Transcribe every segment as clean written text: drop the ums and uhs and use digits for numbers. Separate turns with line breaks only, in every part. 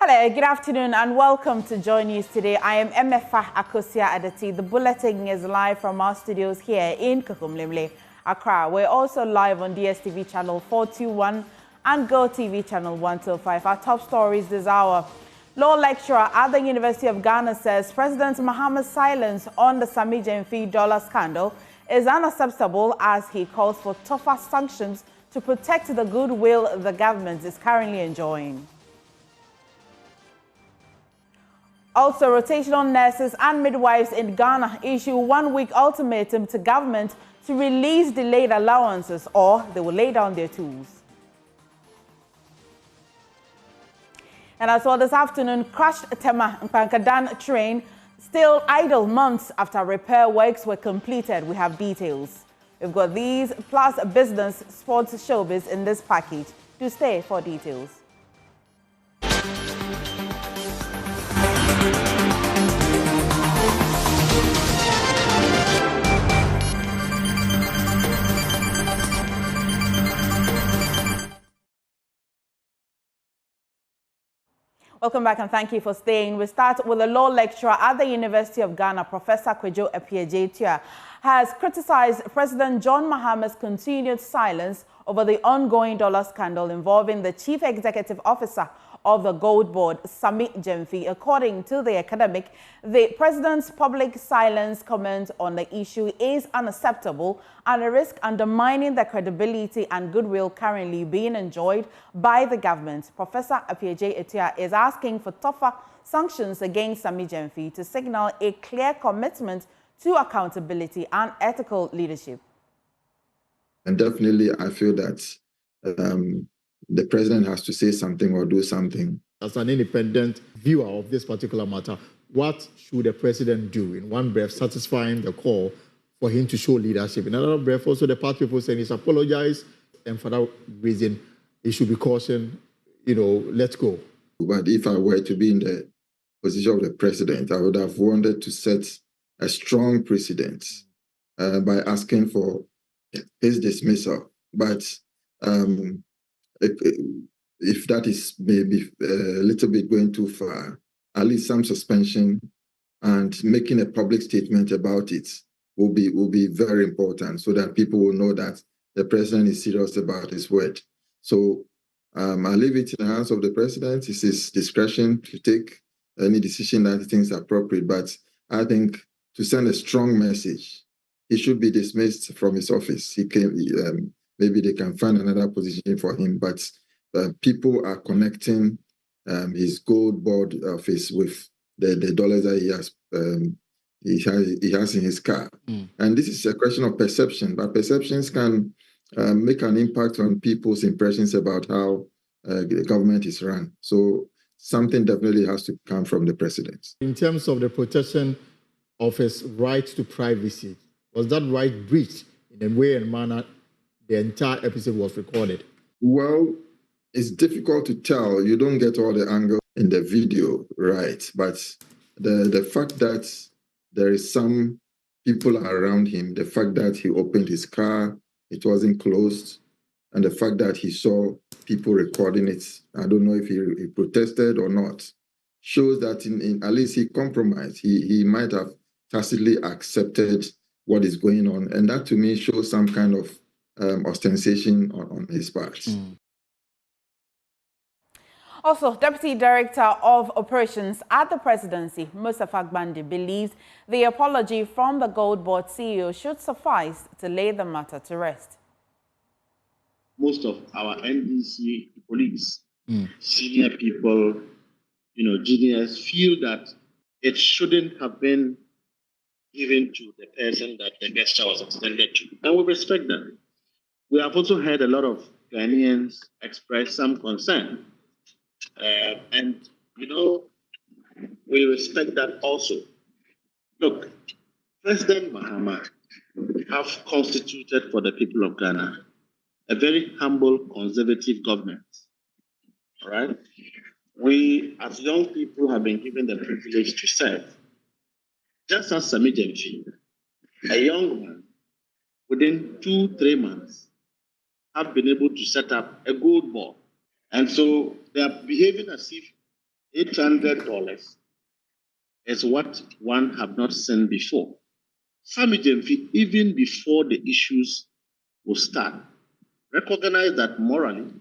Hello, good afternoon and welcome to Joy News today. I am Emefa Akosia Adati. The bulletin is live from our studios here in Kakumlemle, Accra. We're also live on DSTV channel 421 and GoTV channel 125. Our top stories this hour. Law lecturer at the University of Ghana says President Mahama's silence on the Sammy Gyamfi dollar scandal is unacceptable as he calls for tougher sanctions to protect the goodwill the government is currently enjoying. Also, rotational nurses and midwives in Ghana issue 1-week ultimatum to government to release delayed allowances or they will lay down their tools. And as well this afternoon, crashed Tema Mpankadan train still idle months after repair works were completed. We have details. We've got these plus business, sports, showbiz in this package. Do stay for details. Welcome back and thank you for staying. We start with a law lecturer at the University of Ghana, Professor Prof Appiagyei-Atua, has criticized President John Mahama's continued silence over the ongoing dollar scandal involving the Chief Executive Officer of the Gold Board, Sammy Gyamfi. According to the academic, the president's public silence comment on the issue is unacceptable and a risk undermining the credibility and goodwill currently being enjoyed by the government. Professor Appiagyei-Atua is asking for tougher sanctions against Sammy Gyamfi to signal a clear commitment to accountability and ethical leadership.
And definitely, I feel that the president has to say something or do something.
As an independent viewer of this particular matter, what should the president do? In one breath, satisfying the call for him to show leadership. In another breath, also the party people saying he's apologized, and for that reason, he should be cautioned, let go.
But if I were to be in the position of the president, I would have wanted to set a strong precedent by asking for his dismissal. But if that is maybe a little bit going too far, at least some suspension and making a public statement about it will be very important so that people will know that the president is serious about his word. So I leave it in the hands of the president. It's his discretion to take any decision that he thinks appropriate. But I think to send a strong message, he should be dismissed from his office. He can, maybe they can find another position for him, but people are connecting his gold board office with the dollars that he has in his car. And this is a question of perception, but perceptions can make an impact on people's impressions about how the government is run. So something definitely has to come from the president.
In terms of the protection of his right to privacy, was that right breached in a way and manner the entire episode was recorded?
Well, it's difficult to tell. You don't get all the angles in the video, right? But the fact that there is some people around him, the fact that he opened his car, it wasn't closed, and the fact that he saw people recording it, I don't know if he protested or not, shows that in at least he compromised. He might have tacitly accepted what is going on. And that to me shows some kind of ostentation on his part.
Also, Deputy Director of Operations at the Presidency, Mustafa Gbandi, believes the apology from the Gold Board CEO should suffice to lay the matter to rest.
Most of our NDC colleagues, senior people, juniors, feel that it shouldn't have been given to the person that the gesture was extended to. And we respect that. We have also heard a lot of Ghanaians express some concern. And we respect that also. Look, President Mahama have constituted for the people of Ghana a very humble, conservative government. All right? We, as young people, have been given the privilege to serve. Just as Sammy Gyamfi, a young man, within 2-3 months, have been able to set up a gold board. And so they are behaving as if $800 is what one have not seen before. Sammy Gyamfi, even before the issues will start, recognize that morally,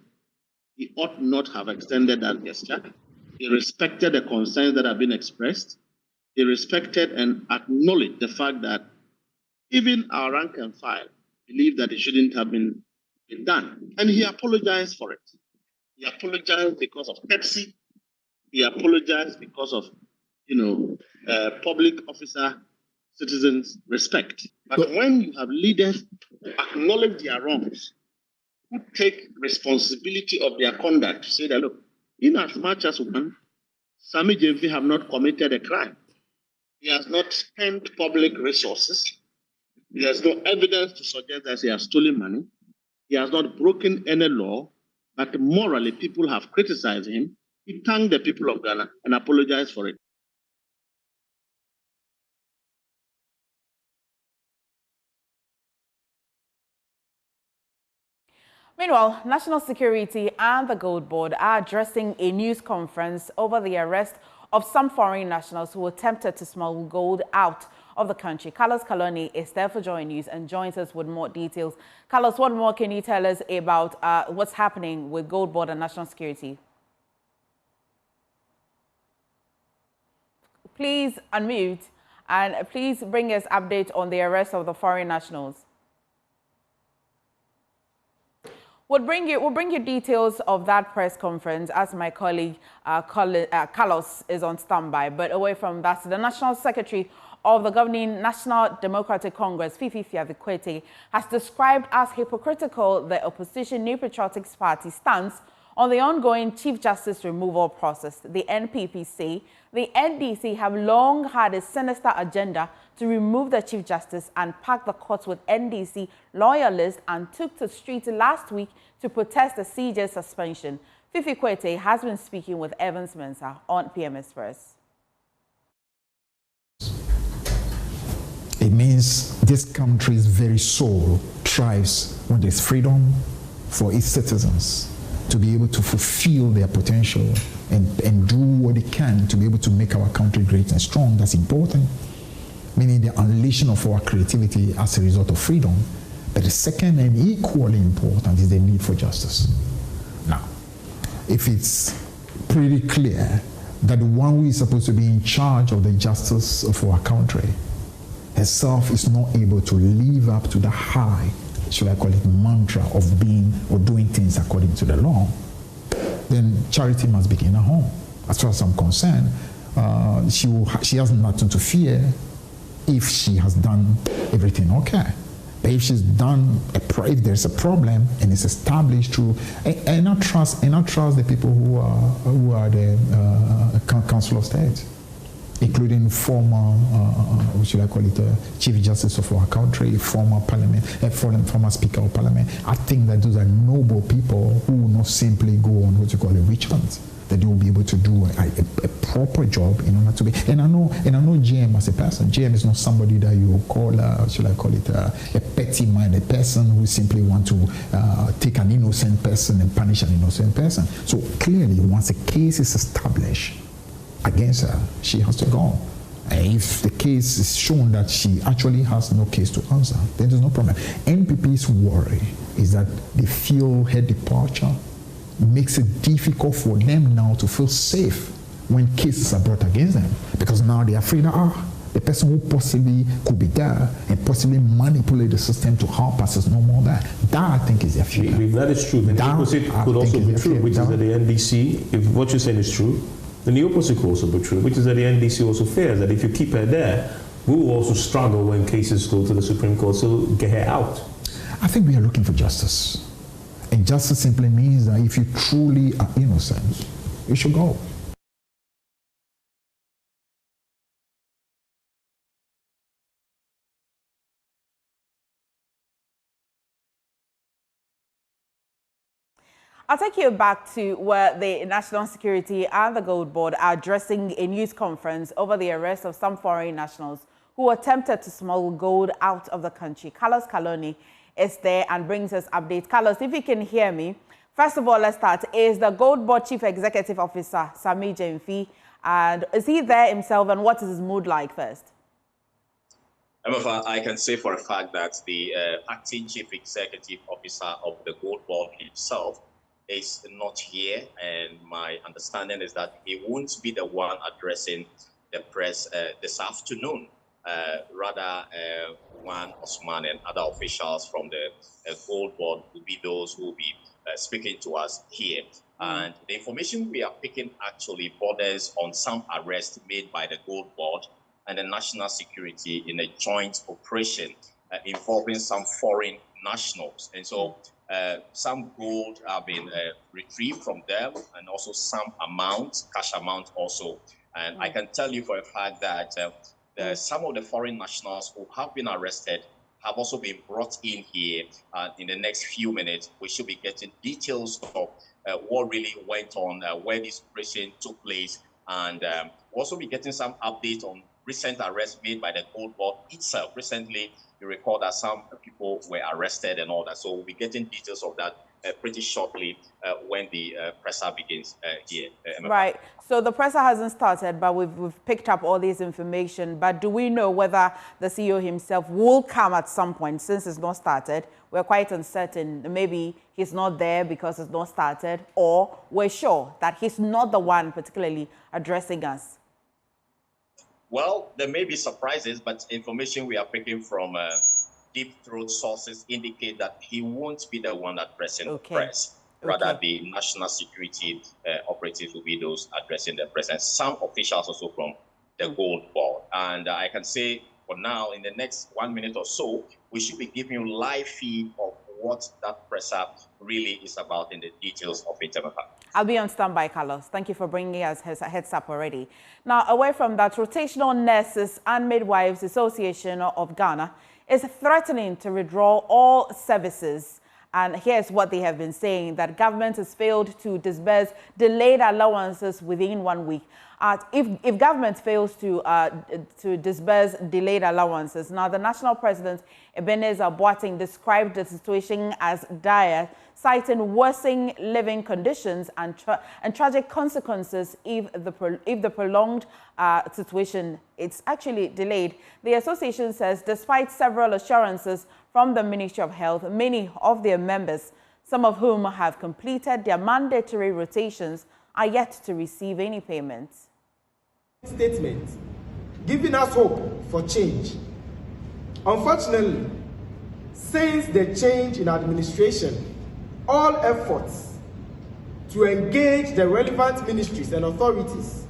he ought not have extended that gesture. He respected the concerns that have been expressed. He respected and acknowledged the fact that even our rank and file believe that it shouldn't have been done. And he apologized for it. He apologized because of Pepsi. He apologized because of, public officer citizens' respect. But when you have leaders who acknowledge their wrongs, who take responsibility of their conduct, say that, look, in as much as one, Sammy Gyamfi have not committed a crime. He has not spent public resources. There's no evidence to suggest that he has stolen money. He has not broken any law, but morally people have criticized him. He thanked the people of Ghana and apologized for it.
Meanwhile, National Security and the Gold Board are addressing a news conference over the arrest of some foreign nationals who attempted to smuggle gold out of the country. Carlos Kaloni is there for Joy News and joins us with more details. Carlos, what more can you tell us about what's happening with Gold Board and National Security? Please unmute and please bring us update on the arrest of the foreign nationals. We'll bring you details of that press conference as my colleague Carlos is on standby. But away from that, the National Secretary of the governing National Democratic Congress, Prof Appiagyei-Atua, has described as hypocritical the opposition New Patriotic Party stance on the ongoing Chief Justice removal process. The NPP say the NDC have long had a sinister agenda to remove the Chief Justice and pack the courts with NDC loyalists and took to the streets last week to protest the CJ's suspension. Prof Appiagyei has been speaking with Evans Mensah on PM Express.
It means this country's very soul thrives when there's freedom for its citizens to be able to fulfill their potential and do what they can to be able to make our country great and strong. That's important, meaning the unleashing of our creativity as a result of freedom. But the second and equally important is the need for justice. Now, if it's pretty clear that the one who is supposed to be in charge of the justice of our country herself is not able to live up to the high, should I call it, mantra of being or doing things according to the law, then charity must begin at home. As far as I'm concerned, she has nothing to fear if she has done everything okay. But if she's done, if there's a problem and it's established through, and I trust the people who are the Council of State, including former, should I call it, Chief Justice of our country, former Parliament, former Speaker of Parliament. I think that those are noble people who will not simply go on what you call a witch hunt. That they will be able to do a proper job in order to be. And I know GM as a person. GM is not somebody that you call, should I call it, a petty-minded person who simply want to take an innocent person and punish an innocent person. So clearly, once a case is established against her, she has to go. And if the case is shown that she actually has no case to answer, then there's no problem. NPP's worry is that they feel her departure makes it difficult for them now to feel safe when cases are brought against them, because now they are afraid that the person who possibly could be there and possibly manipulate the system to help us is no more there. That, I think, is their fear.
If that is true, then the opposite could also be true, which is that the NDC, if what you're saying is true, then the opposite could also be true, which is that the NDC also fears that if you keep her there, we will also struggle when cases go to the Supreme Court, so get her out.
I think we are looking for justice. And justice simply means that if you truly are innocent, you should go.
I'll take you back to where the National Security and the Gold Board are addressing a news conference over the arrest of some foreign nationals who attempted to smuggle gold out of the country. Carlos Kaloni is there and brings us updates. Carlos, if you can hear me, First of all, let's start. Is the Gold Board Chief Executive Officer, Sammy Gyamfi, and is he there himself, and what is his mood like first?
I can say for a fact that the acting Chief Executive Officer of the Gold Board himself is not here, and my understanding is that he won't be the one addressing the press this afternoon. Rather, Juan Osman and other officials from the Gold Board will be those who will be speaking to us here. And the information we are picking actually borders on some arrests made by the Gold Board and the national security in a joint operation involving some foreign nationals. And so some gold have been retrieved from them, and also some amount, cash amount also. And I can tell you for a fact that some of the foreign nationals who have been arrested have also been brought in here. In the next few minutes, we should be getting details of what really went on, where this operation took place, and we'll also be getting some updates on recent arrests made by the Gold Board itself. Recently, you recall that some people were arrested and all that. So we'll be getting details of that pretty shortly when the presser begins here.
Right. So the presser hasn't started, but we've picked up all this information. But do we know whether the CEO himself will come at some point? Since it's not started, we're quite uncertain. Maybe he's not there because it's not started, or we're sure that he's not the one particularly addressing us.
Well, there may be surprises, but information we are picking from deep throat sources indicate that he won't be the one addressing the press. Rather, the national security operatives will be those addressing the press, and some officials also from the Gold Board. And I can say for now, in the next 1 minute or so, we should be giving you live feed of what that presser really is about in the details of it.
I'll be on standby, Carlos. Thank you for bringing us a heads up already. Now, away from that, Rotational Nurses and Midwives Association of Ghana is threatening to withdraw all services. And here's what they have been saying, that government has failed to disburse delayed allowances within 1 week. If government fails to disburse delayed allowances, now the national president, Ebenezer Boateng, described the situation as dire, citing worsening living conditions and tragic consequences if the prolonged situation it's actually delayed. The association says despite several assurances from the Ministry of Health, many of their members, some of whom have completed their mandatory rotations, are yet to receive any payments.
Statement giving us hope for change. Unfortunately, since the change in administration, all efforts to engage the relevant ministries and authorities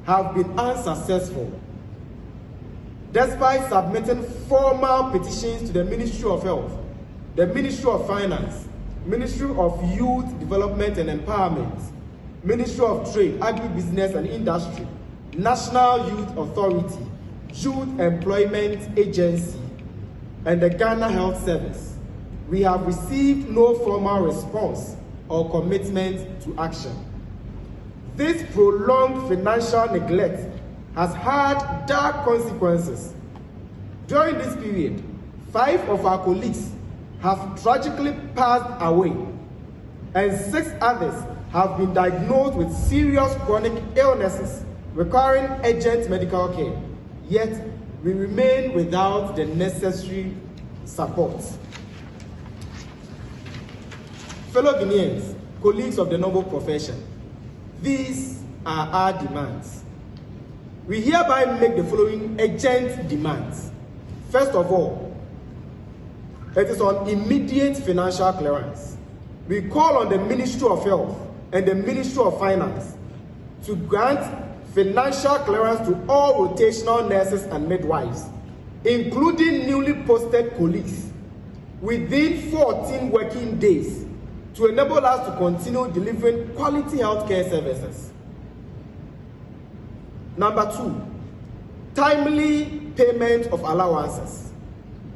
have been unsuccessful. Despite submitting formal petitions to the Ministry of Health, the Ministry of Finance, Ministry of Youth Development and Empowerment, Ministry of Trade, Agribusiness and Industry, National Youth Authority, Youth Employment Agency, and the Ghana Health Service, we have received no formal response or commitment to action. This prolonged financial neglect has had dark consequences. During this period, 5 of our colleagues have tragically passed away, and 6 others have been diagnosed with serious chronic illnesses requiring urgent medical care. Yet, we remain without the necessary support. Fellow Guineans, colleagues of the noble profession, these are our demands. We hereby make the following urgent demands. First of all, it is on immediate financial clearance. We call on the Ministry of Health and the Ministry of Finance to grant financial clearance to all rotational nurses and midwives, including newly posted colleagues, within 14 working days to enable us to continue delivering quality healthcare services. Number 2, timely payment of allowances.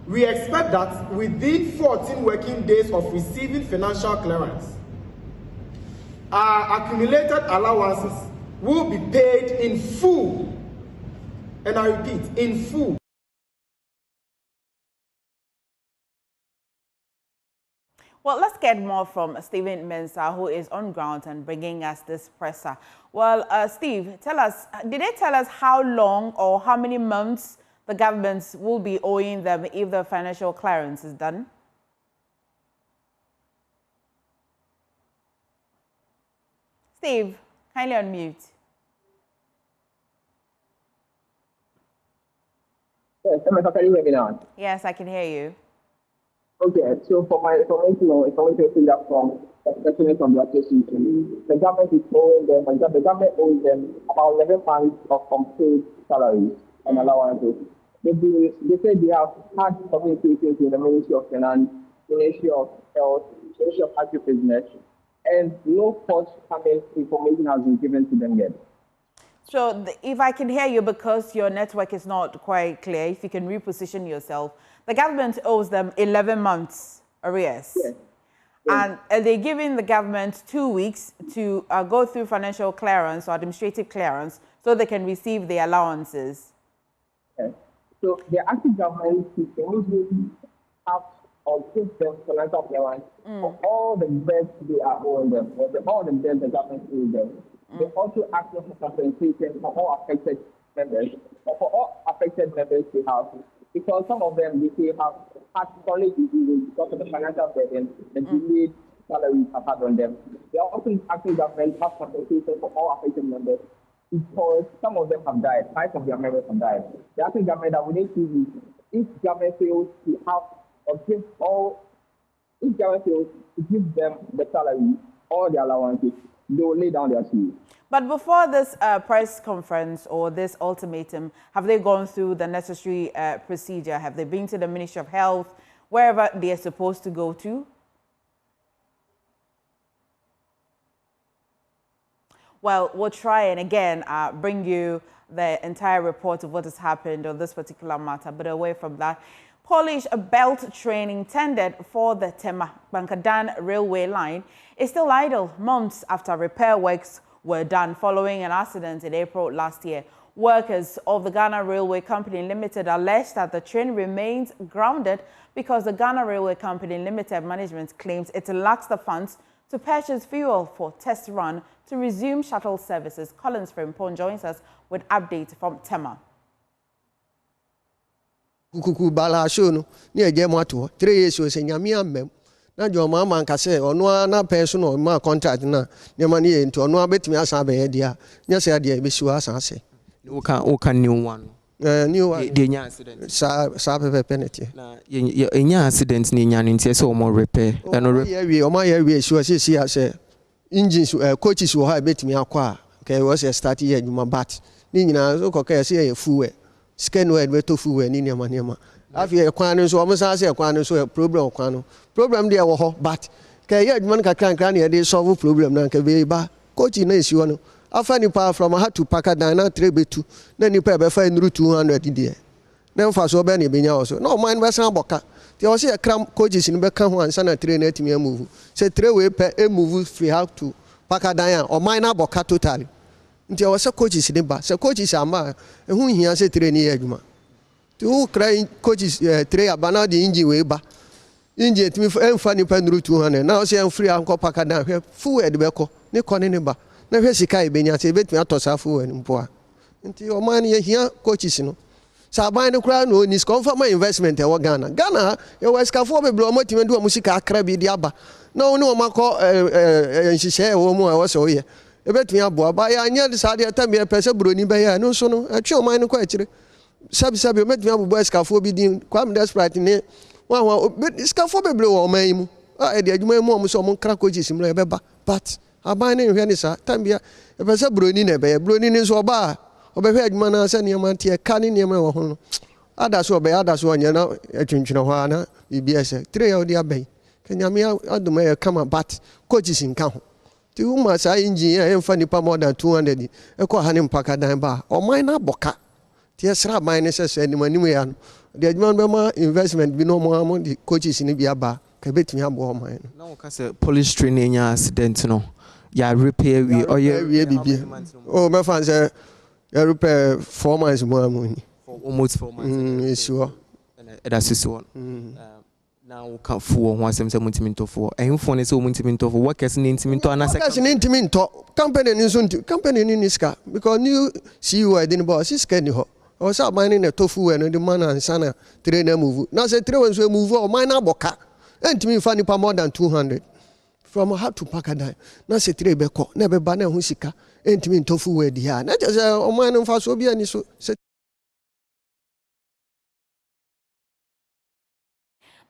We expect that within 14 working days of receiving financial clearance, our accumulated allowances will be paid in full. And I repeat, in full.
Well, let's get more from Stephen Mensah, who is on ground and bringing us this presser. Well, Steve, tell us, did they tell us how long or how many months the government will be owing them if the financial clearance is done? Steve, kindly unmute.
Yes, can you hear me now?
Yes, I can hear you.
Okay, so for my information that from especially from the association, the government is owing them, the government owes them about 11 months of unpaid salaries and allowances. They say they have had communications with the Ministry of Finance, Ministry of Health, Ministry of Agribusiness, and no forthcoming information has been given to them yet.
So if I can hear you, because your network is not quite clear, if you can reposition yourself, the government owes them 11 months arrears.
Yes. Yes.
And they're giving the government 2 weeks to go through financial clearance or administrative clearance so they can receive their allowances.
Yes. So the active government is immediately have or give them financial clearance for all the debts they are owing them, or all the debts the government owes them. They also ask for compensation for all affected members, or for all affected members they have, because some of them they have had chronic diseases because of the financial burden and delayed salaries have had on them. They are also asking government to have compensation for all affected members because some of them have died, 5 of their members have died. They are asking government that within 2 weeks, if government fails to have or give all, if government fails to give them the salary or the allowances, they will lay down their shoes.
But before this press conference or this ultimatum, have they gone through the necessary procedure? Have they been to the Ministry of Health, wherever they are supposed to go to? Well, we'll try and again bring you the entire report of what has happened on this particular matter. But away from that, Polish belt train intended for the Tema-Bankadan railway line is still idle months after repair works were done following an accident in April last year. Workers of the Ghana Railway Company Limited alleged that the train remains grounded because the Ghana Railway Company Limited management claims it lacks the funds to purchase fuel for test run to resume shuttle services. Collins Frimpong joins us with updates from Tema.
Kuku bala show no ni eje mo ato 3 years o se nyame amem na jo mama nka se ono na person no ma contract na ne ma ne enti ono abetimi asan be dia nya se dia be siwa asan se
o kan new one
new one
de nya accident
sa pepe penalty
na nya accident ni nya nti se o mo repair eno
o ma ya wi siwa se ase engines coaches wo ha betimi akwa okay was start here nyuma bat ni nyina so koka se ya fuel scan word we to fuel ni nema afia kwan nso o msa se kwan nso problem kwan no problem dey wo ho but ka ya adwuma kakran na dey solve problem na ka be ba coach na isi wo no afa nipa from ha to Pakadan na 3 betu na nipa be fa nru 200 dey na mfa so be na be nya wo so no man be san boka ti o se kram coaches ni be ka ho ansa na 3 na atimi move se 3 we pe move free how to Pakadan o man na boka totally nti o se coaches ni ba se coaches ama ehu hia se 3 ni adwuma to cry coaches 3 abana the engine we ba engine timi emfa ni pa nru 200 na o se free anko Pakadan hwe fuel de be ko ni ko ni ba na hwe sika e benya se betimi atosa fuel ni mpo a nti o man ye hia coaches no sa ban ni kra no ni confirm investment e wo Ghana e wo skafo be blo mo timi do mo sika akra bi di aba na oni o makọ nhihye e wo mu a wo se o ye e betimi abo ba ya anya de sa de tamie pese broni be ya no so no atwe o man ni kwa akire sabi o metimi abo skafo bi din kwam desperate ni wa skafo be blo o man mu e de adwuma mu o so mo kra coaches mu e be ba but aban ni hwe ni sa tambia e pese broni na be broni ni so ba obehwe adwuma na asa niam antie ka ni niam e wo ho no adaso obe adaso onya na atwintwene ho ana bibia se 3 ya odi abai kanyame aduma e kama but coaches nka ho ti uma sa engine e mfa nipa more than 200 e ko ha ni Pakadan ba o man na boka ti esra man ni se animanim ya no de adwuma be ma investment bi no mo am di coaches ni bia ba ka betimi abo o man
na wo ka se police train nya accident no ya repair we or ya
bibia o me fan se ya repair 4 months more money
for almost 4 months
sure
and that's so on Now can for one some multiminto for and for so multiminto for workers in intiminto and
workers in intiminto company in company in Niska because new CEO I didn't boss is Kenny Ho. I was out mining a tofu and the man and sana trainer move. Now say 3 ones will move or mine boka. And to me funny pa more than 200. From how to pack a dime. Now say 3 beko, never banner husika, and to me tofu where the hand. Not as a man and fast will be any so.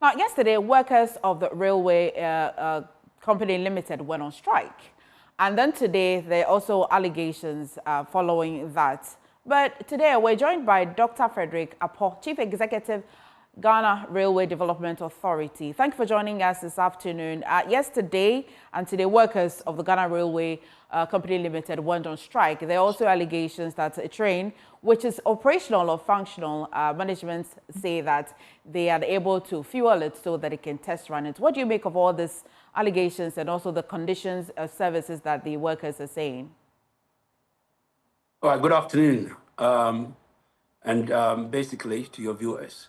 Now, yesterday, workers of the railway company limited went on strike. And then today, there are also allegations following that. But today, we're joined by Dr. Prof Appiagyei, Chief Executive, Ghana Railway Development Authority. Thank you for joining us this afternoon. Yesterday and today, workers of the Ghana Railway Company Limited went on strike. There are also allegations that a train, which is operational or functional, management say that they are able to fuel it so that it can test run it. What do you make of all these allegations and also the conditions of services that the workers are saying?
All right, good afternoon. Basically to your viewers.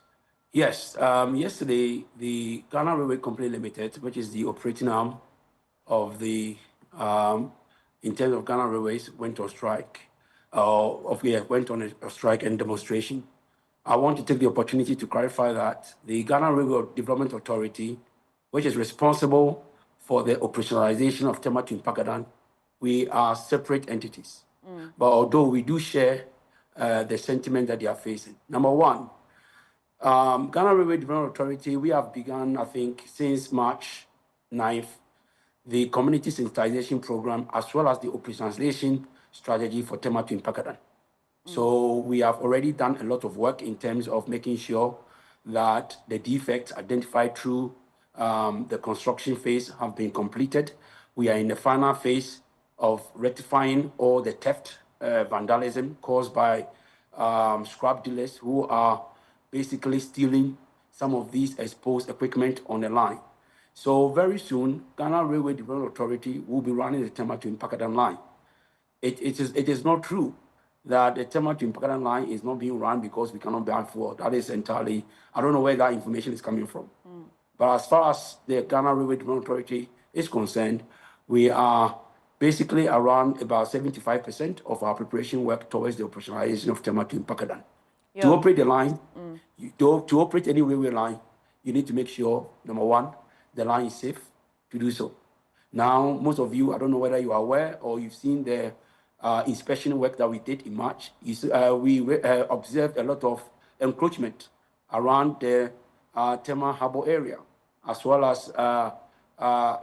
Yes, yesterday, the Ghana Railway Company Limited, which is the operating arm of the, in terms of Ghana Railways, went on strike. Went on a strike and demonstration. I want to take the opportunity to clarify that the Ghana Railway Development Authority, which is responsible for the operationalization of Tema to Mpakadan, we are separate entities. But although we do share the sentiment that they are facing. Number one, Ghana Railway Development Authority, we have begun, I think, since March 9th, the community sensitization program, as well as the operationalization strategy for Tema to Mpakadan. So we have already done a lot of work in terms of making sure that the defects identified through the construction phase have been completed. We are in the final phase of rectifying all the theft, vandalism caused by scrap dealers who are basically stealing some of these exposed equipment on the line. So very soon, Ghana Railway Development Authority will be running the Tema to Mpakadan line. It is not true that the Tema to Mpakadan line is not being run because we cannot buy fuel. That is entirely, I don't know where that information is coming from. But as far as the Ghana Railway Development Authority is concerned, we are basically around about 75% of our preparation work towards the operationalization of Tema to Mpakadan. To operate the line, to operate any railway line, you need to make sure, number one, the line is safe to do so. Now, most of you, I don't know whether you are aware or you've seen the inspection work that we did in March. We observed a lot of encroachment around the Tema Harbour area, as well as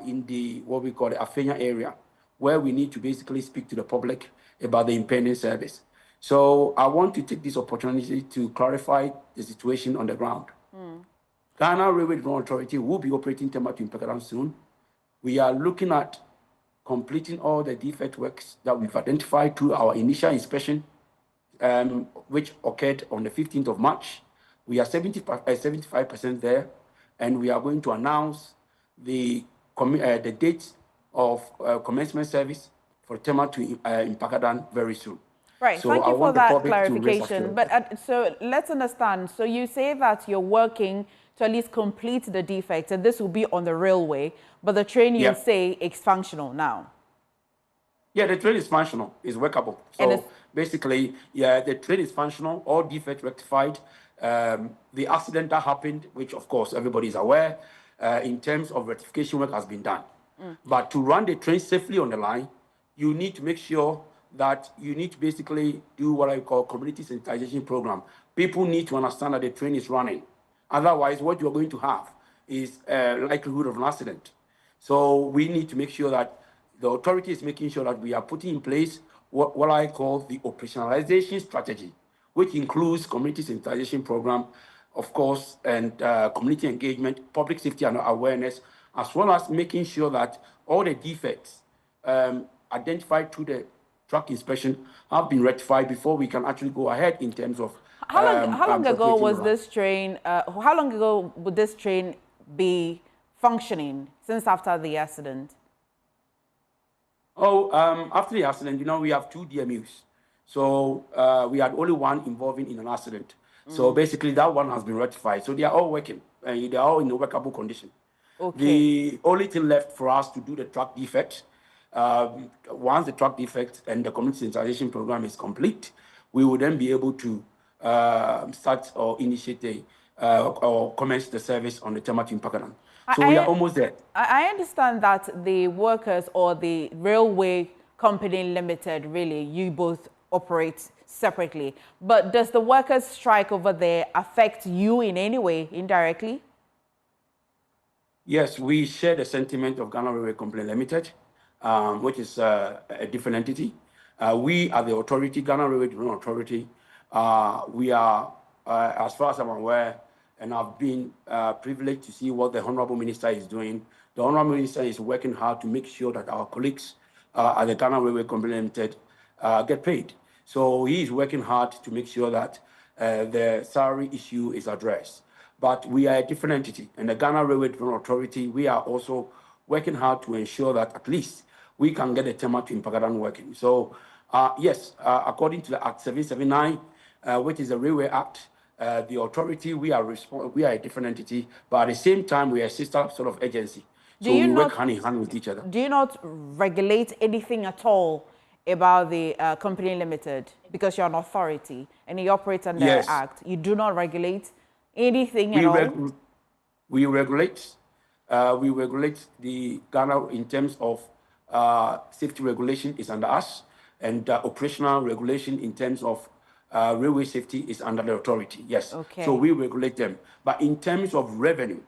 in the, what we call the Afenya area, where we need to basically speak to the public about the impending service. So I want to take this opportunity to clarify the situation on the ground. Ghana Railway Development Authority will be operating Tema to Mpakadan soon. We are looking at completing all the defect works that we've identified through our initial inspection, which occurred on the 15th of March. We are 75% there, and we are going to announce the date of commencement service for Tema to Mpakadan very soon.
Right, so thank you for that clarification. But so let's understand. So you say that you're working to at least complete the defects, and this will be on the railway, but the train you say is functional now.
Yeah, the train is functional, it's workable. So basically, yeah, the train is functional, all defects rectified. The accident that happened, which of course everybody is aware, in terms of rectification work has been done. But to run the train safely on the line, you need to make sure that you need to basically do what I call community sensitization program. People need to understand that the train is running. Otherwise, what you're going to have is likelihood of an accident. So we need to make sure that the authority is making sure that we are putting in place what I call the operationalization strategy, which includes community sensitization program, of course, and community engagement, public safety and awareness, as well as making sure that all the defects identified through the track inspection have been rectified before we can actually go ahead in terms of
how long ago was this train? How long ago would this train be functioning since after the accident?
After the accident, you know, we have 2 DMUs. So we had only one involving in an accident. So basically, that one has been rectified. So they are all working, and they are all in a workable condition.
Okay.
The only thing left for us to do the track defect, once the track defect and the community sensitization program is complete, we will then be able to start or initiate or commence the service on the Tema to Mpakadan. So we are almost there.
I understand that the workers or the railway company limited, really, you both operate separately. But does the workers' strike over there affect you in any way, indirectly?
Yes, we share the sentiment of Ghana Railway Company Limited, which is a different entity. We are the authority, Ghana Railway Development Authority. We are, as far as I'm aware, and I've been privileged to see what the Honorable Minister is doing. The Honorable Minister is working hard to make sure that our colleagues at the Ghana Railway Company Limited get paid. So he is working hard to make sure that the salary issue is addressed. But we are a different entity. And the Ghana Railway Development Authority, we are also working hard to ensure that at least we can get the Tema to Mpakadan working. So, yes, according to the Act 779, which is the Railway Act, the authority, we are a different entity, but at the same time, we are a sister sort of agency. So we work hand in hand with each other.
Do you not regulate anything at all about the company limited? Because you're an authority and you operate under the Act. You do not regulate anything at all?
We regulate the Ghana in terms of safety regulation is under us, and operational regulation in terms of railway safety is under the authority. Yes.
Okay.
So we regulate them. But in terms of revenue,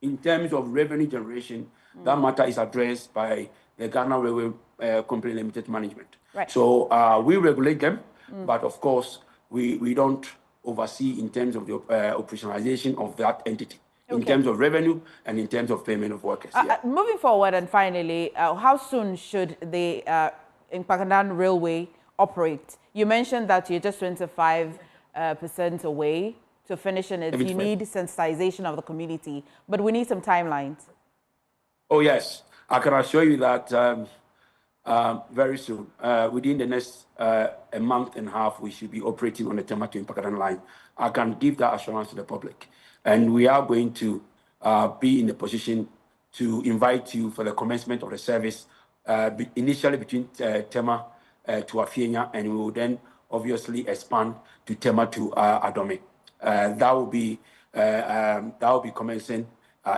generation, that matter is addressed by the Ghana Railway Company Limited Management.
Right.
So we regulate them, but of course we don't oversee in terms of the operationalization of that entity, in terms of revenue and in terms of payment of workers.
Moving forward, and finally, how soon should the Mpakadan Railway operate? You mentioned that you're just 25% away to finishing it. You need sensitization of the community, but we need some timelines.
Oh, yes. I can assure you that very soon, within the next a month and a half, we should be operating on the Tema to Mpakadan line. I can give that assurance to the public. And we are going to be in a position to invite you for the commencement of the service, initially between Tema to Afienya, and we will then obviously expand to Tema to Adome. That will be commencing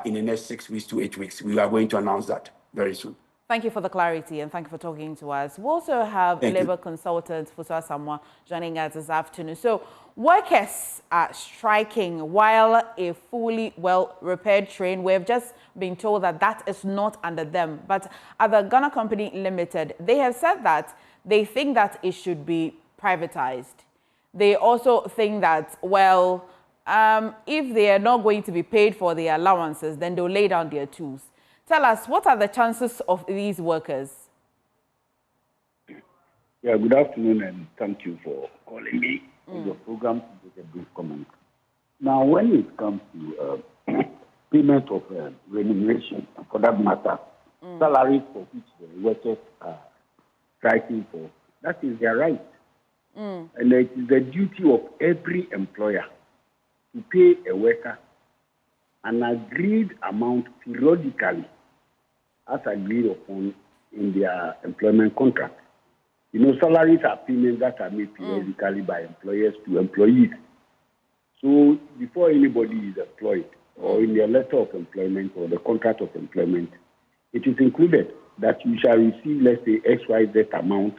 in the next 6 weeks to 8 weeks. We are going to announce that very soon.
Thank you for the clarity and thank you for talking to us. We also have Labour consultant Fusa Samoa joining us this afternoon. So workers are striking while a fully well-repaired train. We have just been told that that is not under them. But at the Ghana Company Limited, they have said that they think that it should be privatized. They also think that, well, if they are not going to be paid for their allowances, then they'll lay down their tools. Tell us, what are the chances of these workers?
Yeah, good afternoon, and thank you for calling me on your program to make a brief comment. Now, when it comes to payment of remuneration, for that matter, salaries for which the workers are striking for, that is their right. And it is the duty of every employer to pay a worker an agreed amount periodically as agreed upon in their employment contract. You know, salaries are payments that are made periodically by employers to employees. So before anybody is employed, or in their letter of employment or the contract of employment, it is included that you shall receive, let's say, XYZ amount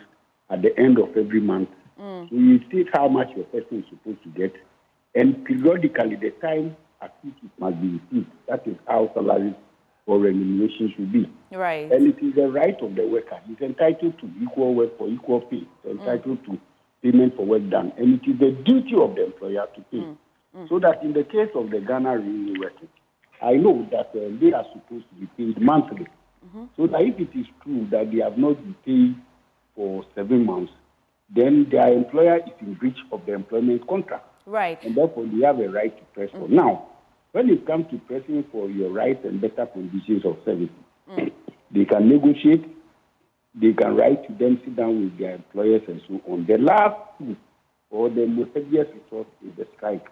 at the end of every month. So you state how much your person is supposed to get, and periodically the time at which it must be received. That is how salaries or remuneration should be.
Right.
And it is the right of the worker. He's entitled to equal work for equal pay. He's entitled to payment for work done. And it is the duty of the employer to pay. So that in the case of the Ghana Railway workers, I know that they are supposed to be paid monthly. So that if it is true that they have not been paid for 7 months, then their employer is in breach of the employment contract.
Right.
And therefore, they have a right to press for. Now, when it comes to pressing for your rights and better conditions of service, they can negotiate, they can write to them, sit down with their employers and so on. The last proof or the most obvious resource is the strike.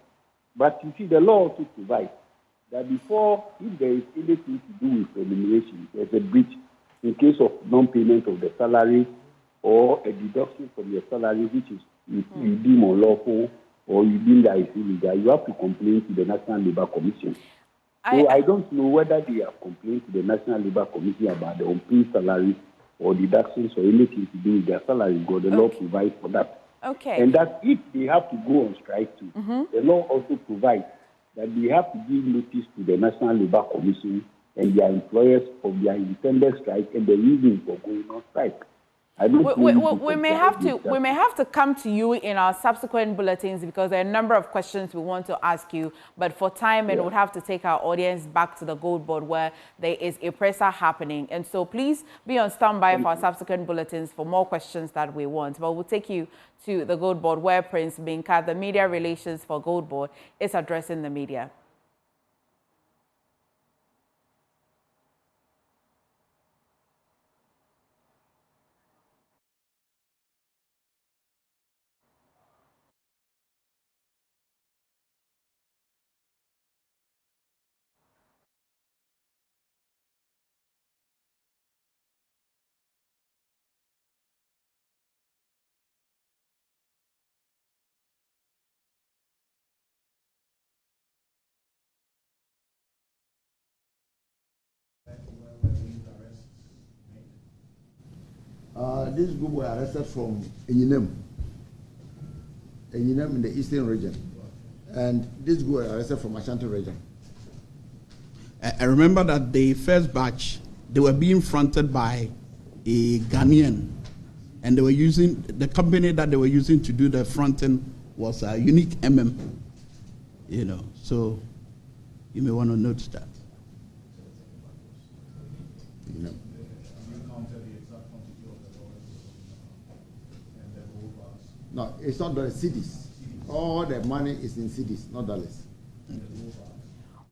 But you see, the law also provides that before, if there is anything to do with remuneration, there's a breach in case of non-payment of the salary or a deduction from your salary, which is you deem unlawful or you deem that is illegal, you have to complain to the National Labour Commission. So I don't know whether they have complained to the National Labour Commission about the unpaid salary or deductions or anything to do with their salary, because the law provides for that.
Okay.
And that if they have to go on strike too, the law also provides that they have to give notice to the National Labour Commission and their employers of their intended strike and the reason for going on strike.
We may have to come to you in our subsequent bulletins because there are a number of questions we want to ask you. But for time, and we'll have to take our audience back to the Gold Board where there is a presser happening. And so please be on standby for our subsequent bulletins for more questions that we want. But we'll take you to the Gold Board where Prince Binka, the media relations for Gold Board, is addressing the media.
This group were arrested from Enyinem in the eastern region, and this group were arrested from Ashanti region.
I remember that the first batch, they were being fronted by a Ghanaian, and they were using, the company that they were using to do the fronting was a Unique MM, you know, so you may want to notice that.
You know. No, it's not dollars, cities. All the money is in cities, not dollars.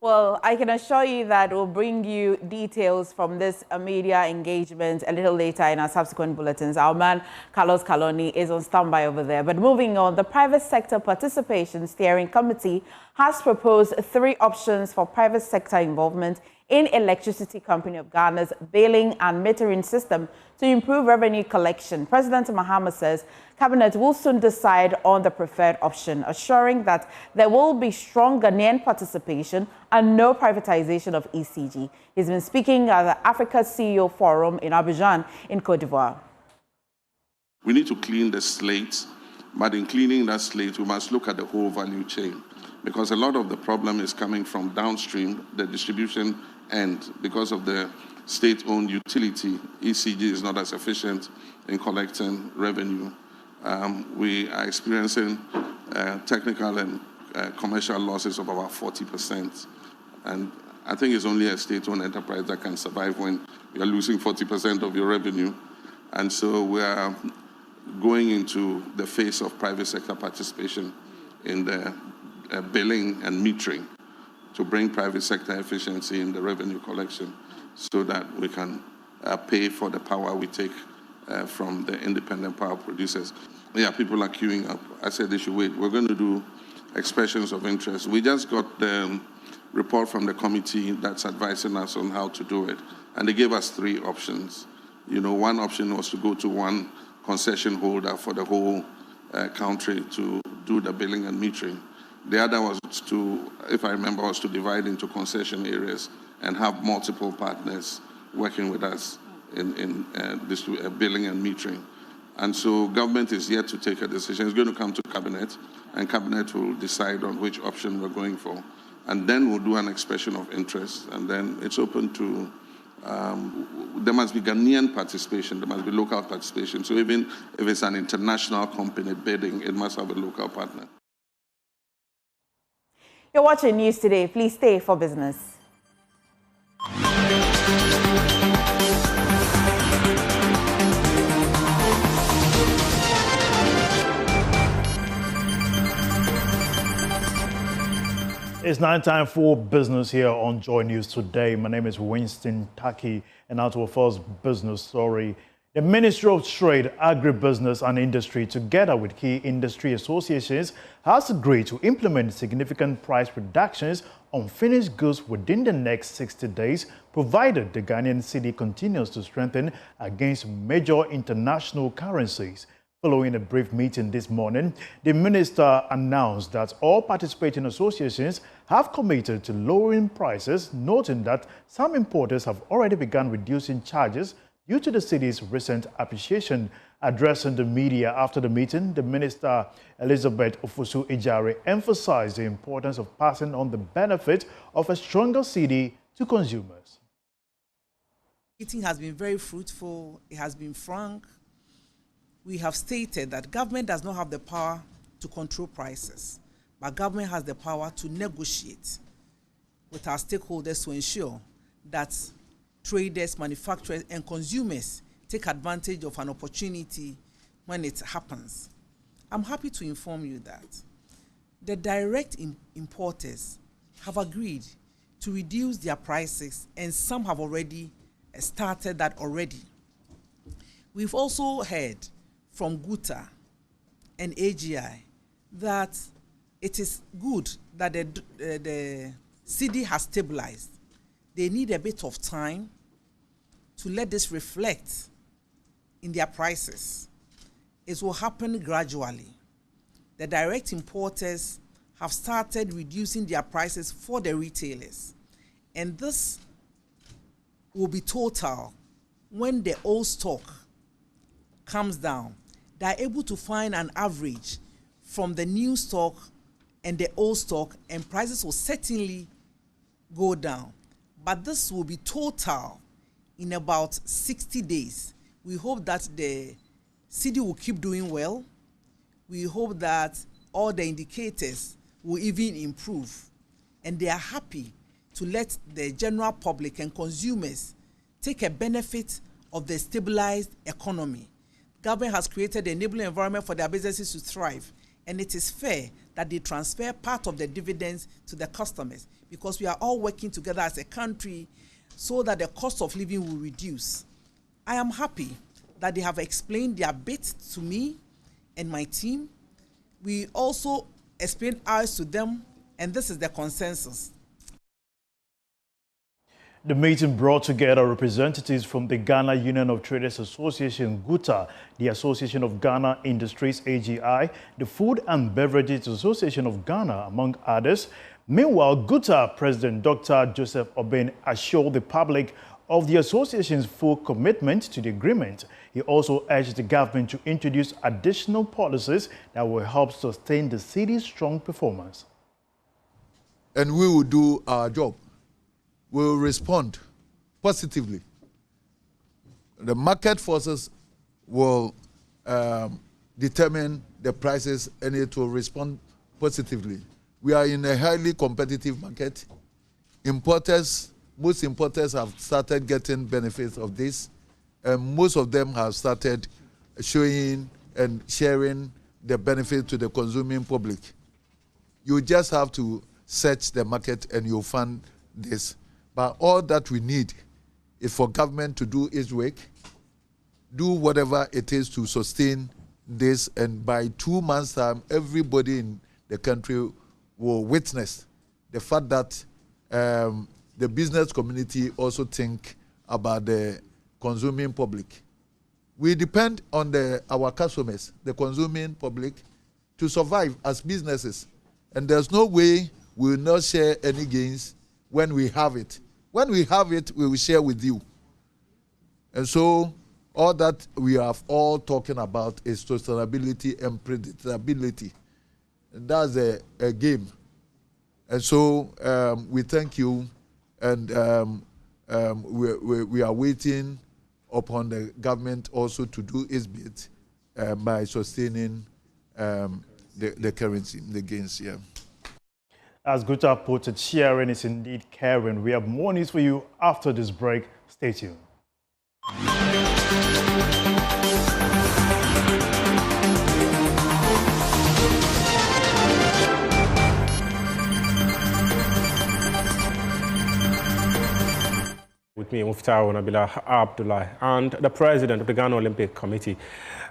Well, I can assure you that we'll bring you details from this media engagement a little later in our subsequent bulletins. Our man, Carlos Kaloni, is on standby over there. But moving on, the Private Sector Participation Steering Committee has proposed 3 options for private sector involvement in Electricity Company of Ghana's billing and metering system to improve revenue collection. President Mahama says Cabinet will soon decide on the preferred option, assuring that there will be strong Ghanaian participation and no privatization of ECG. He's been speaking at the Africa CEO Forum in Abidjan in Côte d'Ivoire.
We need to clean the slate, but in cleaning that slate, we must look at the whole value chain, because a lot of the problem is coming from downstream, the distribution end. Because of the state-owned utility, ECG is not as efficient in collecting revenue. We are experiencing technical and commercial losses of about 40%. And I think it's only a state-owned enterprise that can survive when you're losing 40% of your revenue. And so we are going into the phase of private sector participation in the billing and metering to bring private sector efficiency in the revenue collection so that we can pay for the power we take from the independent power producers. Yeah, people are queuing up. I said they should wait. We're going to do expressions of interest. We just got the report from the committee that's advising us on how to do it. And they gave us 3 options. You know, one option was to go to one concession holder for the whole country to do the billing and metering. The other was to, if I remember, was to divide into concession areas and have multiple partners working with us in this billing and metering. And so government is yet to take a decision. It's going to come to Cabinet, and Cabinet will decide on which option we're going for. And then we'll do an expression of interest, and then it's open to, there must be Ghanaian participation, there must be local participation. So even if it's an international company bidding, it must have a local partner.
You're watching News Today. Please stay for business.
It's now time for business here on Joy News Today. My name is Winston Taki, and now to our first business story. The Ministry of Trade, Agribusiness and Industry, together with key industry associations, has agreed to implement significant price reductions on finished goods within the next 60 days, provided the Ghanaian cedi continues to strengthen against major international currencies. Following a brief meeting this morning, the minister announced that all participating associations have committed to lowering prices, noting that some importers have already begun reducing charges due to the cedi's recent appreciation. Addressing the media after the meeting, the Minister Elizabeth Ofosu-Ejare emphasized the importance of passing on the benefit of a stronger cedi to consumers.
The meeting has been very fruitful. It has been frank. We have stated that government does not have the power to control prices, but government has the power to negotiate with our stakeholders to ensure that traders, manufacturers, and consumers take advantage of an opportunity when it happens. I'm happy to inform you that the direct importers have agreed to reduce their prices, and some have already started that already. We've also heard from GUTA and AGI that it is good that the cedi has stabilized. They need a bit of time to let this reflect in their prices. It will happen gradually. The direct importers have started reducing their prices for the retailers, and this will be total when the old stock comes down. They are able to find an average from the new stock and the old stock, and prices will certainly go down. But this will be total in about 60 days. We hope that the cedi will keep doing well. We hope that all the indicators will even improve. And they are happy to let the general public and consumers take a benefit of the stabilized economy. Government has created an enabling environment for their businesses to thrive, and it is fair that they transfer part of the dividends to the customers, because we are all working together as a country so that the cost of living will reduce. I am happy that they have explained their bit to me and my team. We also explained ours to them, and this is the consensus.
The meeting brought together representatives from the Ghana Union of Traders Association, GUTA, the Association of Ghana Industries, AGI, the Food and Beverages Association of Ghana, among others. Meanwhile, GUTA President Dr. Joseph Obeng assured the public of the association's full commitment to the agreement. He also urged the government to introduce additional policies that will help sustain the city's strong performance.
And we will do our job. We will respond positively. The market forces will determine the prices, and it will respond positively. We are in a highly competitive market. Most importers have started getting benefits of this, and most of them have started showing and sharing the benefit to the consuming public. You just have to search the market and you'll find this. But all that we need is for government to do its work, do whatever it is to sustain this, and by 2 months' time, everybody in the country will witness the fact that the business community also think about the consuming public. We depend on our customers, the consuming public, to survive as businesses. And there's no way we will not share any gains when we have it. When we have it, we will share with you. And so all that we are all talking about is sustainability and predictability. And that's a game. And so we thank you, and we are waiting upon the government also to do its bit by sustaining the currency, the gains here.
As GUTA put it, sharing is indeed caring. We have more news for you after this break. Stay tuned.
with me, Muftau Nabila Abdullah, and the president of the Ghana Olympic Committee,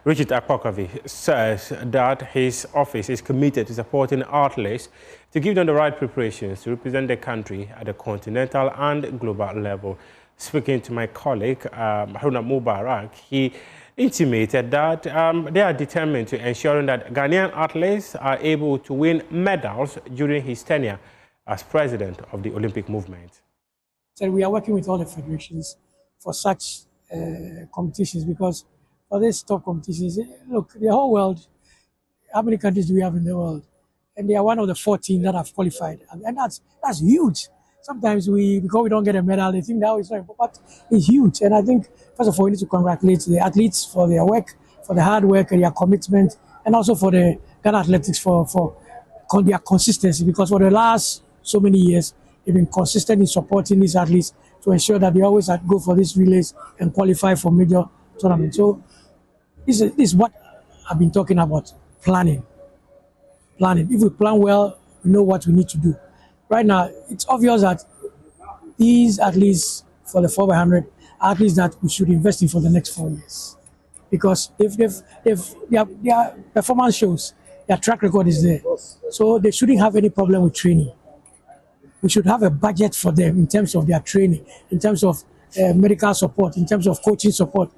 Richard Akpokavy, says that his office is committed to supporting athletes to give them the right preparations to represent the country at the continental and global level. Speaking to my colleague, Haruna Mubarak, he intimated that they are determined to ensuring that Ghanaian athletes are able to win medals during his tenure as president of the Olympic movement.
So we are working with all the federations for such competitions, because for these top competitions, look, the whole world, how many countries do we have in the world? And they are one of the 14 that have qualified. And that's huge. Sometimes because we don't get a medal, they think that is not important, but it's huge. And I think, first of all, we need to congratulate the athletes for their work, for the hard work and their commitment, and also for the Ghana Athletics for their consistency, because for the last so many years, they've been consistent in supporting these athletes to ensure that they always go for these relays and qualify for major tournaments. So this is what I've been talking about, planning. If we plan well, we know what we need to do. Right now, it's obvious that these athletes for the 4x100 are athletes that we should invest in for the next 4 years, because their performance shows, their track record is there. So they shouldn't have any problem with training. We should have a budget for them in terms of their training, in terms of medical support, in terms of coaching support,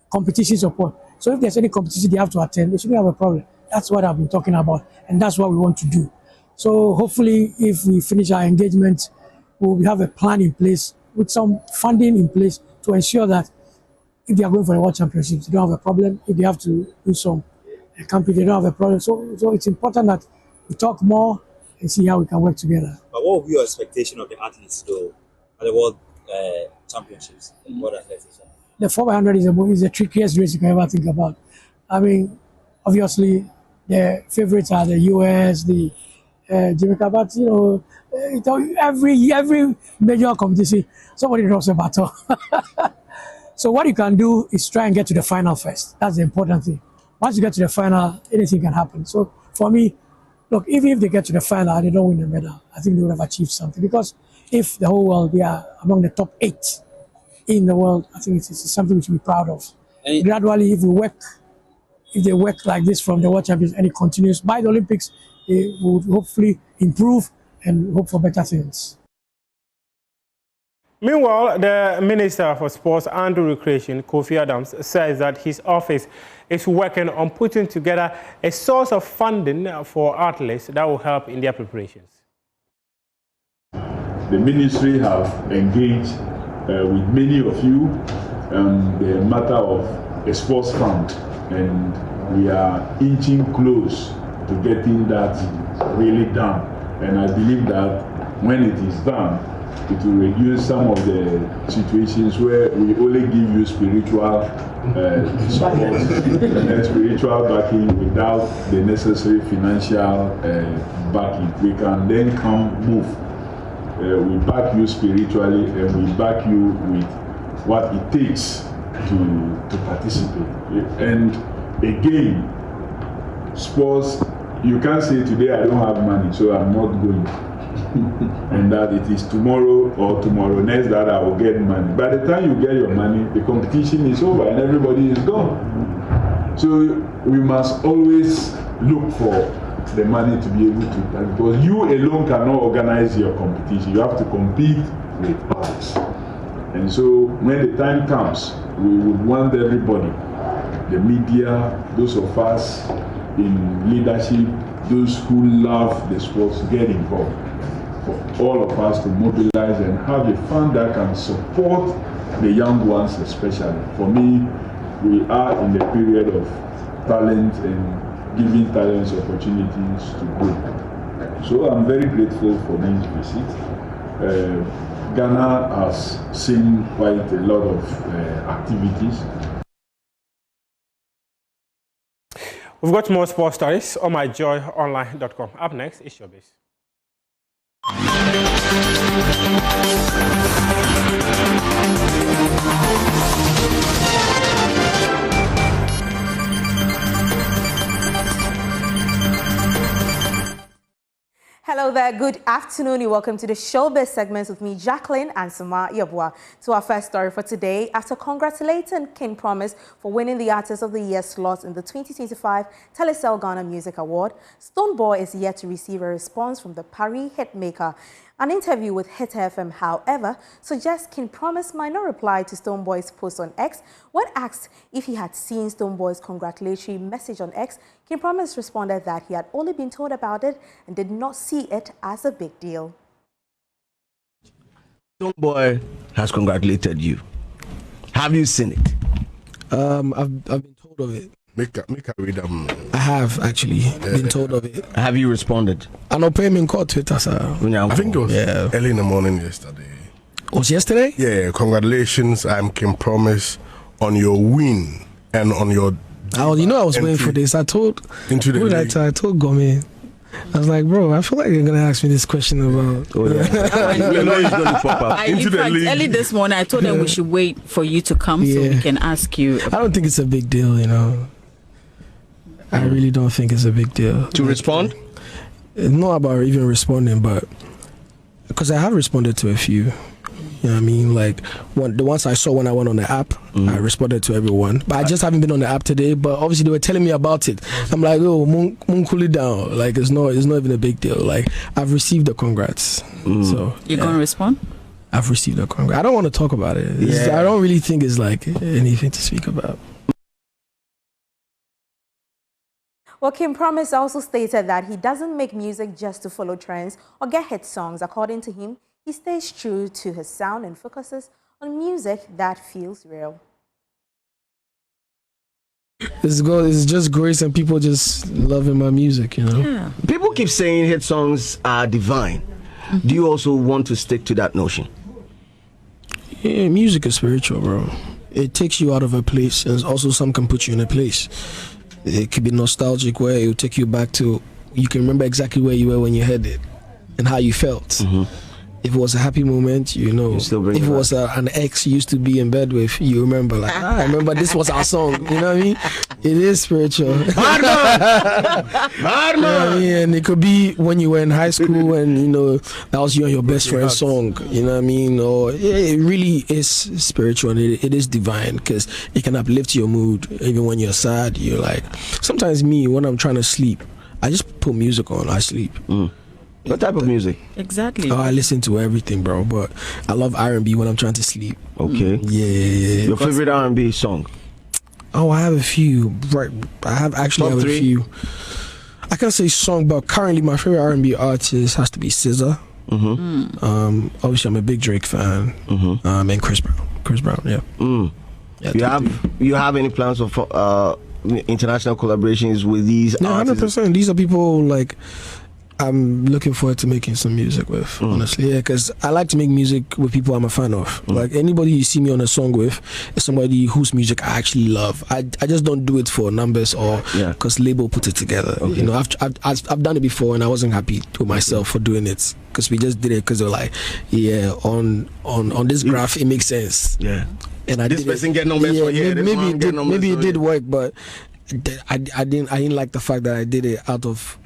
competition support. So if there's any competition they have to attend, they shouldn't have a problem. That's what I've been talking about, and that's what we want to do. So hopefully, if we finish our engagement, we'll have a plan in place with some funding in place to ensure that if they are going for the World Championships, they don't have a problem. If they have to do some camping, they don't have a problem. So it's important that we talk more and see how we can work together.
But what would be your expectation of the athletes, though, at the World Championships? World Athletics?
The 4x100 is the trickiest race you can ever think about. I mean, obviously, the favorites are the US, the Jamaica, but every major competition, somebody drops a baton. So what you can do is try and get to the final first. That's the important thing. Once you get to the final, anything can happen. So for me, look, even if they get to the final and they don't win a medal, I think they would have achieved something. Because if the whole world, they are among the top 8 in the world, I think it's something we should be proud of. Gradually, if they work like this from the World Champions and it continues by the Olympics, they will hopefully improve and hope for better things.
Meanwhile, the Minister for Sports and Recreation, Kofi Adams, says that his office is working on putting together a source of funding for athletes that will help in their preparations.
The ministry have engaged with many of you the matter of a sports fund, and we are inching close to getting that really done. And I believe that when it is done, it will reduce some of the situations where we only give you spiritual support and spiritual backing without the necessary financial backing. We can then move. We back you spiritually, and we back you with what it takes to participate. And again, sports, you can't say today I don't have money, so I'm not going. And that it is tomorrow or tomorrow next that I will get money. By the time you get your money, the competition is over and everybody is gone. So we must always look for the money to be able to, because you alone cannot organize your competition. You have to compete with others. And so when the time comes, we would want everybody, the media, those of us in leadership, those who love the sports, to get involved. For all of us to mobilize and have a fund that can support the young ones especially. For me, we are in the period of talent and giving talents opportunities to grow. So I'm very grateful for this visit. Ghana has seen quite a lot of activities.
We've got more sports stories on myjoyonline.com. Up next is Showbiz.
Hello there, good afternoon. You're welcome to the Showbiz segments with me, Jacqueline and Sammy Gyamfi. To our first story for today, after congratulating King Promise for winning the Artist of the Year slot in the 2025 Telecel Ghana Music Award, Stonebwoy is yet to receive a response from the Paris hitmaker. An interview with Hit FM, however, suggests King Promise might not reply to Stonebwoy's post on X. When asked if he had seen Stonebwoy's congratulatory message on X, King Promise responded that he had only been told about it and did not see it as a big deal.
Stonebwoy has congratulated you. Have you seen it?
I've been told of it.
Make a read them.
I have actually been told of it.
Have you responded?
I know payment called Twitter, sir.
I think it was early in the morning yesterday.
Was yesterday?
Yeah, congratulations. I'm King Promise on your win and on your.
Oh, you know I was waiting for this. I told
into the league.
I told Gome. I was like, bro, I feel like you're gonna ask me this question about.
Oh yeah. You know it's gonna pop up into the league.
Early this morning, I told them we should wait for you to come so we can ask you.
I don't think it's a big deal, you know. I really don't think it's a big deal.
To respond?
It's not about even responding, but because I have responded to a few. You know what I mean? Like the ones I saw when I went on the app, I responded to everyone. But I just haven't been on the app today. But obviously they were telling me about it. I'm like, oh, cool it down. Like it's not even a big deal. Like I've received the congrats. So
you're gonna respond?
I've received the congrats. I don't want to talk about it. I don't really think it's like anything to speak about.
Well, King Promise also stated that he doesn't make music just to follow trends or get hit songs. According to him, he stays true to his sound and focuses on music that feels real.
It's just grace and people just loving my music, you know?
Yeah. People keep saying hit songs are divine. Do you also want to stick to that notion?
Yeah, music is spiritual, bro. It takes you out of a place, and also some can put you in a place. It could be nostalgic where it will take you back to, you can remember exactly where you were when you heard it and how you felt. If it was a happy moment, you know. If it was an ex you used to be in bed with, you remember, like, I remember this was our song. You know what I mean? It is spiritual. You know what I mean? And it could be when you were in high school and, you know, that was you and your best friend's song. You know what I mean? Or it really is spiritual and it is divine because it can uplift your mood. Even when you're sad, you're like, sometimes me, when I'm trying to sleep, I just put music on, I sleep.
What type of music?
Exactly.
Oh, I listen to everything, bro. But I love R&B when I'm trying to sleep.
Okay.
Yeah.
Your favorite R&B song?
Oh, I have a few. Right. I have a few. I can't say song, but currently my favorite R&B artist has to be SZA. Obviously, I'm a big Drake fan. And Chris Brown. Yeah.
You have any plans of international collaborations with these artists?
100%. These are people like I'm looking forward to making some music with, honestly. Yeah, because I like to make music with people I'm a fan of. Like anybody you see me on a song with is somebody whose music I actually love. I just don't do it for numbers or because label put it together. You know, I've done it before and I wasn't happy with myself for doing it because we just did it because they were like, on this graph it makes sense.
Yeah.
And
this person get numbers for you.
Maybe it did work, but I didn't like the fact that I did it out of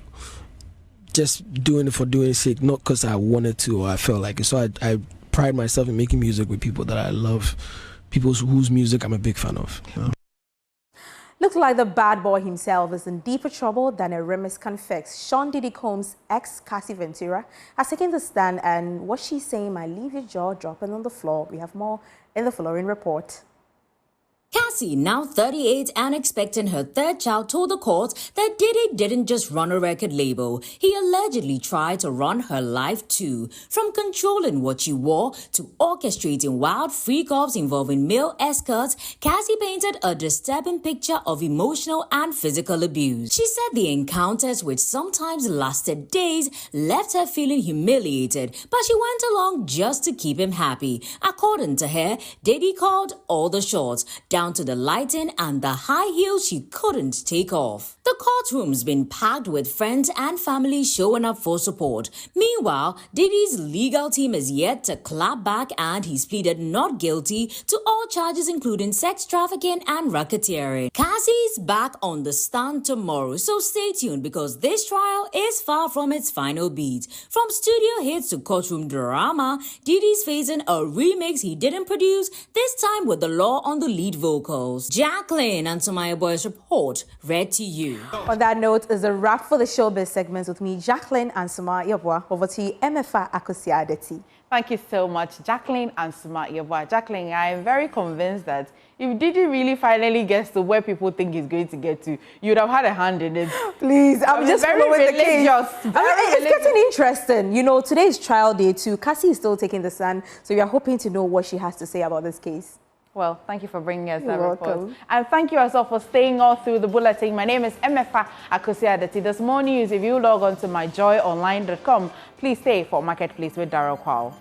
just doing it for doing sake, not because I wanted to or I felt like it. So I pride myself in making music with people that I love, people whose music I'm a big fan of. You know?
Looks like the bad boy himself is in deeper trouble than a remiss can fix. Sean Diddy Combs' ex, Cassie Ventura, has taken the stand, and what she's saying might leave your jaw dropping on the floor. We have more in the following report.
Cassie, now 38 and expecting her third child, told the court that Diddy didn't just run a record label. He allegedly tried to run her life too. From controlling what she wore to orchestrating wild freak-offs involving male escorts, Cassie painted a disturbing picture of emotional and physical abuse. She said the encounters, which sometimes lasted days, left her feeling humiliated, but she went along just to keep him happy. According to her, Diddy called all the shots. Down down to the lighting and the high heels she couldn't take off. The courtroom's been packed with friends and family showing up for support. Meanwhile, Diddy's legal team is yet to clap back and he's pleaded not guilty to all charges including sex trafficking and racketeering. Cassie's back on the stand tomorrow, so stay tuned because this trial is far from its final beat. From studio hits to courtroom drama, Diddy's facing a remix he didn't produce, this time with the law on the lead vocals. Jacqueline and Sammy Boy's report read to you.
On that note is a wrap for the Showbiz segments with me, Jacqueline and Sammy Gyamfi. Over to you, Mahama Akosua-Adeti.
Thank you so much, Jacqueline and Sammy Gyamfi. Jacqueline, I am very convinced that if Diddy really finally gets to where people think he's going to get to, you would have had a hand in it.
Please, I'm just
very
following the case.
It's
getting interesting. You know, today is trial day too. Cassie is still taking the stand, so we are hoping to know what she has to say about this case.
Well, thank you for bringing us that
You're
report.
welcome.
And thank you as well for staying all through the bulletin. My name is Mahama Akosua-Adeti. There's more news if you log on to myjoyonline.com. Please stay for Marketplace with Darrell Kwao.